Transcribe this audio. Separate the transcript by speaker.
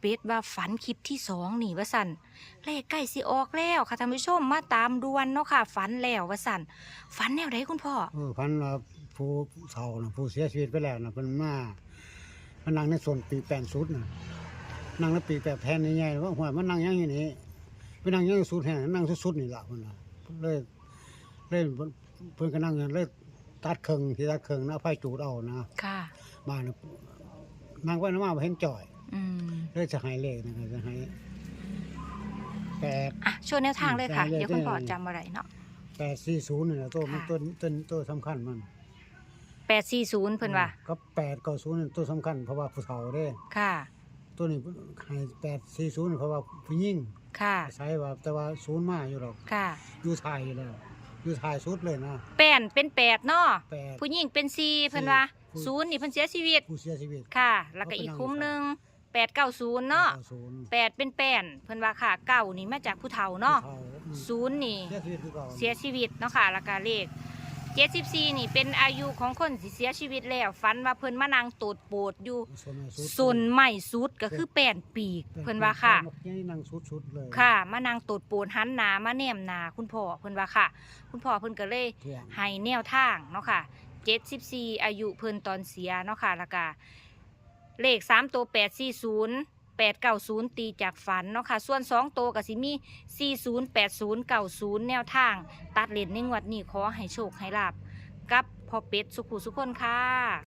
Speaker 1: เป็ดว่าฝันคลิปที่2นี่ว่าสั่นเลขใกล้สิออกแล้วค่ะท่านผู้ชมมาตามด่วนเนาะค่ะฝันแล้วว่าสั่นฝันแนวใดคุณพ่อ
Speaker 2: พันว่าผู้เฒ่าน่ะผู้เสียชีวิตไปแล้วน่ะเพิ่นมานั่งในส่วนปี80น่ะนั่งในปี8แผ่นใหญ่ๆว่าห้วยมันนั่งอย่างนี้ไปนั่งอย่างสุดแห่นั่งสุดๆนี่ล่ะเพิ่นน่ะเลยเพิ่นก็นั่งเลยตัดครึ่งที่ตัดครึ่งนะไฟจูดเอานะ
Speaker 1: ค่ะ
Speaker 2: มาน่ะนั่งไว้นำมาบ่เห็นจ่อยเลยจะให้เลขนะครับจะให้8
Speaker 1: อ่ะโชว์แนวทางเลยค่ะเดี๋ยวคุณพ่อจำอะไรเนาะ
Speaker 2: 840นี่แหละตัวมันตัวสำคัญมัน
Speaker 1: 840เพิ่นว่า
Speaker 2: ก็890นี่ตัวสำคัญเพราะว่าผู้เฒ่าเด้
Speaker 1: ค่ะ
Speaker 2: ตัวนี้ให้840เพราะว่าผู้หญิง
Speaker 1: ค่ะ
Speaker 2: ใช้ว่าแต่ว่า0มาอยู่ดอก
Speaker 1: ค่ะ
Speaker 2: อยู่ท้ายอยู่แล้วอยู่ท้ายสุดเลยนะ
Speaker 1: 8เป็น8เนาะ
Speaker 2: 8
Speaker 1: ผู้หญิงเป็น4เพิ่นว่า0นี่เพิ่นเสียชีวิต
Speaker 2: ผู้เสียชีวิต
Speaker 1: ค่ะแล้วก็อีกคุ้มนึง890เนาะ8เป็น8เพิ่นว่าค่ะ9นี่มาจากผู้เฒ่าเนาะ0นี่เสียชีวิตเนาะค่ะแล้วก็เลข74นี่เป็นอายุของคนที่เสียชีวิตแล้วฝันว่าเพิ่นมานั่งโตดโปดอยู่ส่วนใหม่สุดก็คือ8ปีกเพิ่นว่าค่ะ
Speaker 2: นั่งสุดๆเลย
Speaker 1: ค่ะมานั่งโตดโปดหันหน้ามาแนมหน้าคุณพ่อเพิ่นว่าค่ะคุณพ่อเพิ่นก็เลยให้แนวทางเนาะค่ะ74อายุเพิ่นตอนเสียเนาะค่ะแล้วก็เลข3ตัว840 890ตีจากฝันเนาะค่ะส่วน2ตัวก็สิมี40 80 90แนวทางตัดเลนในงวดนี้ขอให้โชคให้ลาภกับพ่อเป็ดสุขุสุขคนค่ะ